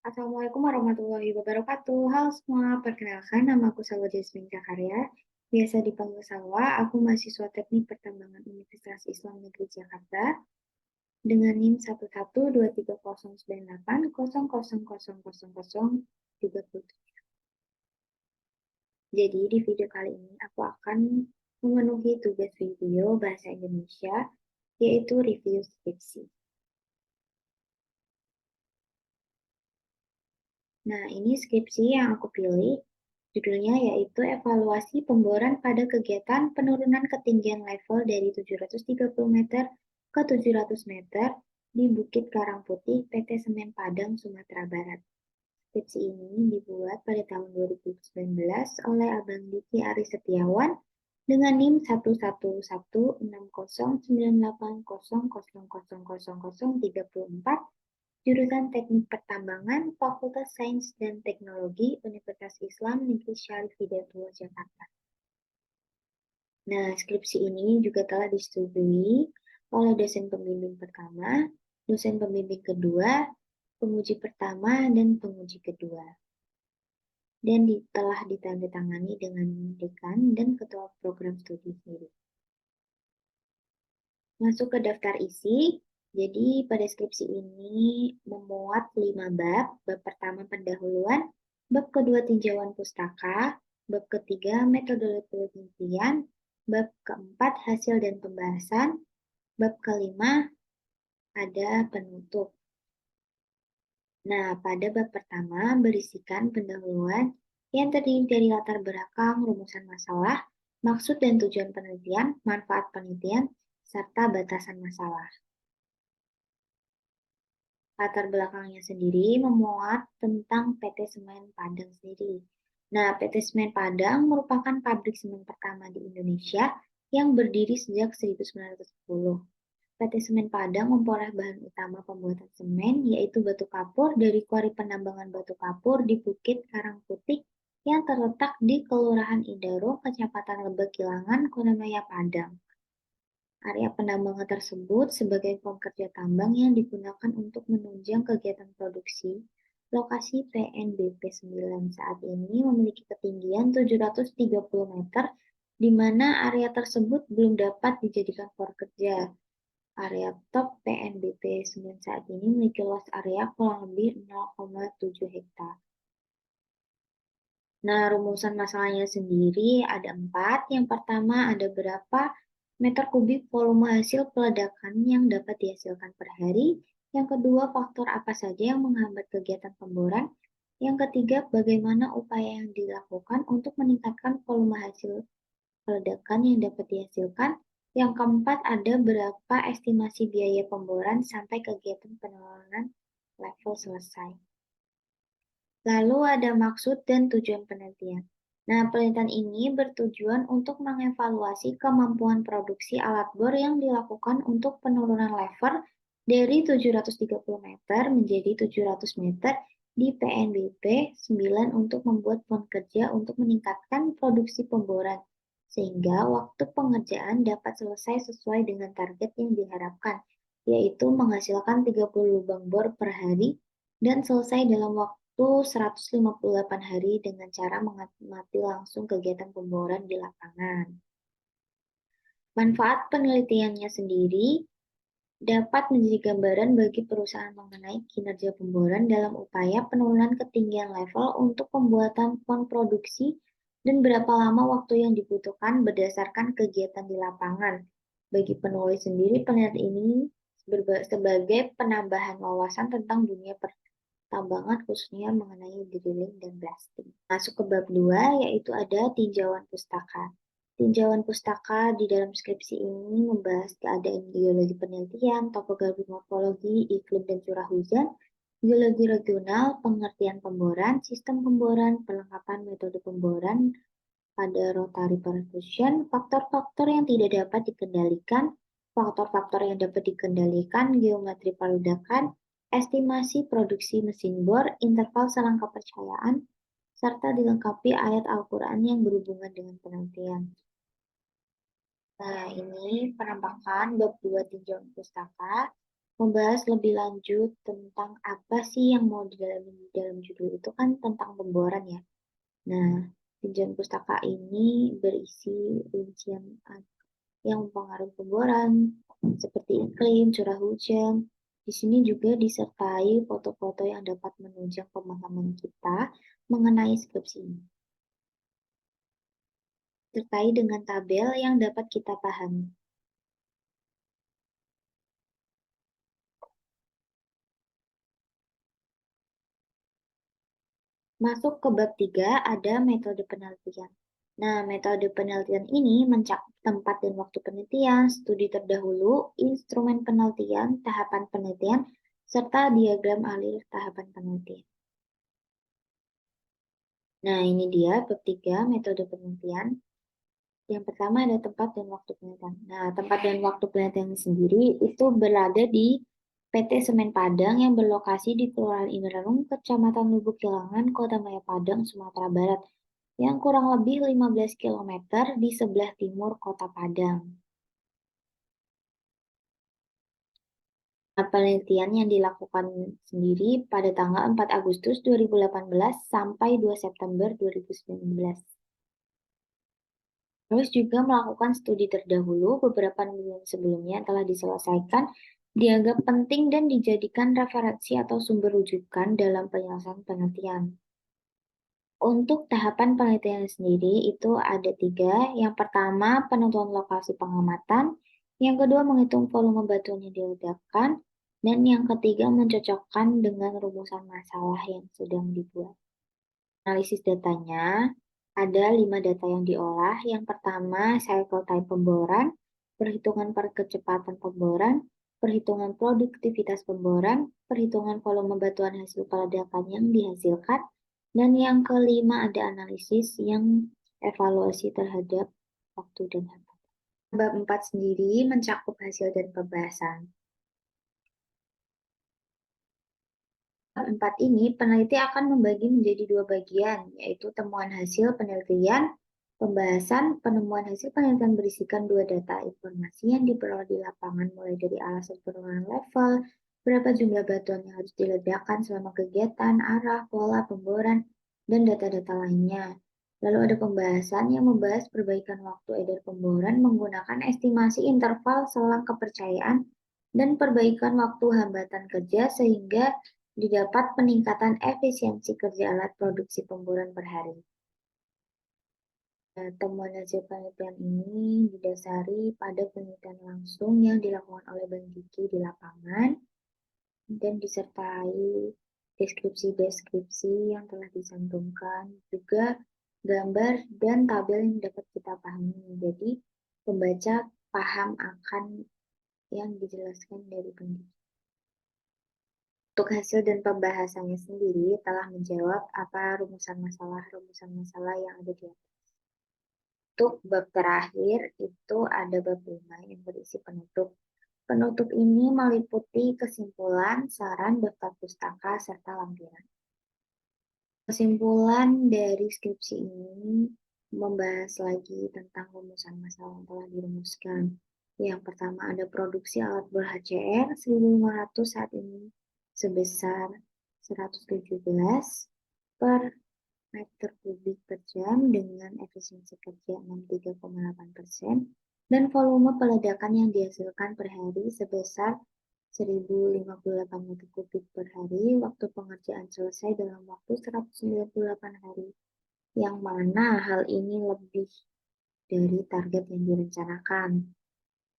Assalamualaikum warahmatullahi wabarakatuh. Halo semua, perkenalkan nama aku Salwa Jasmine Zakaria. Biasa dipanggil Salwa, aku mahasiswa Teknik Pertambangan Universitas Islam Negeri Jakarta dengan NIM 1123098000030. Jadi di video kali ini aku akan memenuhi tugas video bahasa Indonesia, yaitu review skripsi. Nah, ini skripsi yang aku pilih. Judulnya yaitu evaluasi pemboran pada kegiatan penurunan ketinggian level dari 730 meter ke 700 meter di Bukit Karangputih PT Semen Padang, Sumatera Barat. Skripsi ini dibuat pada tahun 2019 oleh Abang Diki Ari Setiawan dengan NIM 1116068000034, jurusan Teknik Pertambangan, Fakultas Sains dan Teknologi, Universitas Islam Negeri Syarif Hidayatullah, Jakarta. Nah, skripsi ini juga telah disetujui oleh dosen pembimbing pertama, dosen pembimbing kedua, penguji pertama, dan penguji kedua. Dan telah ditandatangani dengan dekan dan ketua program studi sendiri. Masuk ke daftar isi. Jadi pada skripsi ini memuat 5 bab. Bab pertama pendahuluan, bab kedua tinjauan pustaka, bab ketiga metodologi penelitian, bab keempat hasil dan pembahasan, bab kelima ada penutup. Nah, pada bab pertama berisikan pendahuluan yang terdiri dari latar belakang, rumusan masalah, maksud dan tujuan penelitian, manfaat penelitian, serta batasan masalah. Latar belakangnya sendiri memuat tentang PT Semen Padang sendiri. Nah, PT Semen Padang merupakan pabrik semen pertama di Indonesia yang berdiri sejak 1910. PT Semen Padang memperoleh bahan utama pembuatan semen, yaitu batu kapur dari kuari penambangan batu kapur di Bukit Karangputih yang terletak di Kelurahan Idaro, Kecamatan Lebak Kilangan, Kononaya, Padang. Area penambangan tersebut sebagai form kerja tambang yang digunakan untuk menunjang kegiatan produksi. Lokasi PNBP 9 saat ini memiliki ketinggian 730 meter, di mana area tersebut belum dapat dijadikan for kerja. Area top PNBP 9 saat ini memiliki luas area kurang lebih 0,7 hektar. Nah, rumusan masalahnya sendiri ada 4. Yang pertama, ada berapa meter kubik volume hasil peledakan yang dapat dihasilkan per hari. Yang kedua, faktor apa saja yang menghambat kegiatan pemboran. Yang ketiga, bagaimana upaya yang dilakukan untuk meningkatkan volume hasil peledakan yang dapat dihasilkan. Yang keempat, ada berapa estimasi biaya pemboran sampai kegiatan penurunan level selesai. Lalu ada maksud dan tujuan penelitian. Nah, penelitian ini bertujuan untuk mengevaluasi kemampuan produksi alat bor yang dilakukan untuk penurunan level dari 730 meter menjadi 700 meter di PNBP 9 untuk membuat plan kerja untuk meningkatkan produksi pemboran, sehingga waktu pengerjaan dapat selesai sesuai dengan target yang diharapkan, yaitu menghasilkan 30 lubang bor per hari dan selesai dalam waktu 158 hari dengan cara mengamati langsung kegiatan pemboran di lapangan. Manfaat penelitiannya sendiri dapat menjadi gambaran bagi perusahaan mengenai kinerja pemboran dalam upaya penurunan ketinggian level untuk pembuatan pon produksi dan berapa lama waktu yang dibutuhkan berdasarkan kegiatan di lapangan. Bagi penulis sendiri, penelitian ini sebagai penambahan wawasan tentang dunia tambangan khususnya mengenai drilling dan blasting. Masuk ke bab 2, yaitu ada tinjauan pustaka. Tinjauan pustaka di dalam skripsi ini membahas keadaan geologi penelitian, topografi morfologi, iklim dan curah hujan, geologi regional, pengertian pemboran, sistem pemboran, perlengkapan metode pemboran pada rotary percussion, faktor-faktor yang tidak dapat dikendalikan, faktor-faktor yang dapat dikendalikan, geometri peledakan, estimasi produksi mesin bor, interval selang kepercayaan, serta dilengkapi ayat Al-Quran yang berhubungan dengan penelitian. Nah, ini penampakan bab 2 tinjauan pustaka. Membahas lebih lanjut tentang apa sih yang mau didalami di dalam judul itu kan tentang pemboran ya. Nah, Tinjauan pustaka ini berisi rincian yang mempengaruhi pemboran, seperti iklim, curah hujan. Di sini juga disertai foto-foto yang dapat menunjang pemahaman kita mengenai skripsi ini, sertai dengan tabel yang dapat kita pahami. Masuk ke bab 3 ada metode penelitian. Nah, metode penelitian ini mencakup tempat dan waktu penelitian, studi terdahulu, instrumen penelitian, tahapan penelitian, serta diagram alir tahapan penelitian. Nah, ini dia bab 3 metode penelitian. Yang pertama ada tempat dan waktu penelitian. Nah, tempat dan waktu penelitian sendiri itu berada di PT Semen Padang yang berlokasi di Kelurahan Indralung, Kecamatan Lubuk Kilangan, Kota Maya Padang, Sumatera Barat, yang kurang lebih 15 kilometer di sebelah timur Kota Padang. Nah, penelitian yang dilakukan sendiri pada tanggal 4 Agustus 2018 sampai 2 September 2019. Terus juga melakukan studi terdahulu beberapa minggu sebelumnya telah diselesaikan, dianggap penting dan dijadikan referensi atau sumber rujukan dalam penyelesaian penelitian. Untuk tahapan penelitian sendiri itu ada tiga. Yang pertama, penentuan lokasi pengamatan. Yang kedua, menghitung volume batuan yang diledakkan. Dan yang ketiga, mencocokkan dengan rumusan masalah yang sedang dibuat. Analisis datanya, ada 5 data yang diolah. Yang pertama, cycle time pemboran, perhitungan perkecepatan pemboran, perhitungan produktivitas pemboran, perhitungan volume batuan hasil peledakan yang dihasilkan, dan yang kelima ada analisis yang evaluasi terhadap waktu dan harga. Bab 4 sendiri mencakup hasil dan pembahasan. Bab 4 ini, peneliti akan membagi menjadi dua bagian, yaitu temuan hasil penelitian, pembahasan. Penemuan hasil penelitian berisikan dua data informasi yang diperoleh di lapangan, mulai dari alasan penurunan level, berapa jumlah batuan yang harus diledakkan selama kegiatan, arah, pola pemboran, dan data-data lainnya. Lalu ada pembahasan yang membahas perbaikan waktu edar pemboran menggunakan estimasi interval selang kepercayaan dan perbaikan waktu hambatan kerja sehingga didapat peningkatan efisiensi kerja alat produksi pemboran per hari. Nah, temuan hasil penelitian ini didasari pada penelitian langsung yang dilakukan oleh Bang Diki di lapangan dan disertai deskripsi-deskripsi yang telah dicantumkan, juga gambar dan tabel yang dapat kita pahami. Jadi, pembaca paham akan yang dijelaskan dari Bang Diki. Untuk hasil dan pembahasannya sendiri telah menjawab apa rumusan masalah yang ada di atas. Untuk bab terakhir itu ada bab 5 yang berisi penutup. Penutup ini meliputi kesimpulan, saran, daftar pustaka, serta lampiran. Kesimpulan dari skripsi ini membahas lagi tentang rumusan masalah yang telah dirumuskan. Yang pertama ada produksi alat bor HCR 1500 saat ini sebesar 117 per meter kubik per jam dengan efisiensi kerja 63,8% dan volume peledakan yang dihasilkan per hari sebesar 1058 meter kubik per hari. Waktu pengerjaan selesai dalam waktu 198 hari, yang mana hal ini lebih dari target yang direncanakan.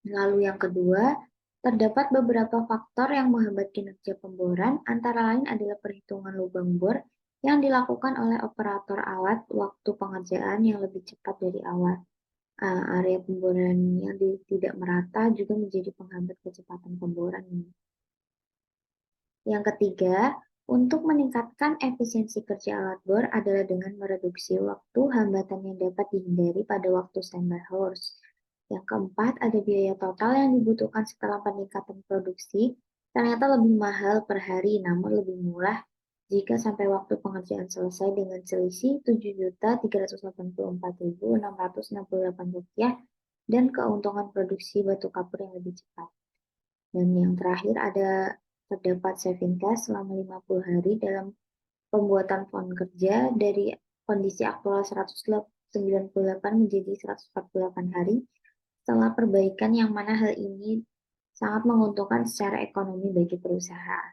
Lalu yang kedua, terdapat beberapa faktor yang menghambat kinerja pemboran, antara lain adalah perhitungan lubang bor yang dilakukan oleh operator alat, waktu pengerjaan yang lebih cepat dari awal. Area pemboran yang tidak merata juga menjadi penghambat kecepatan pemboran. Yang ketiga, untuk meningkatkan efisiensi kerja alat bor adalah dengan mereduksi waktu hambatan yang dapat dihindari pada waktu standby horse. Yang keempat, ada biaya total yang dibutuhkan setelah peningkatan produksi, ternyata lebih mahal per hari, namun lebih murah jika sampai waktu pengerjaan selesai dengan selisih Rp7.384.668 dan keuntungan produksi batu kapur yang lebih cepat. Dan yang terakhir terdapat saving cash selama 50 hari dalam pembuatan font kerja dari kondisi aktual 198 menjadi 148 hari setelah perbaikan, yang mana hal ini sangat menguntungkan secara ekonomi bagi perusahaan.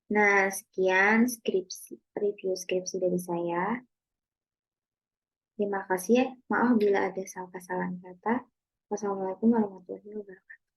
Nah, sekian review skripsi dari saya. Terima kasih ya. Maaf bila ada salah kesalahan kata. Wassalamualaikum warahmatullahi wabarakatuh.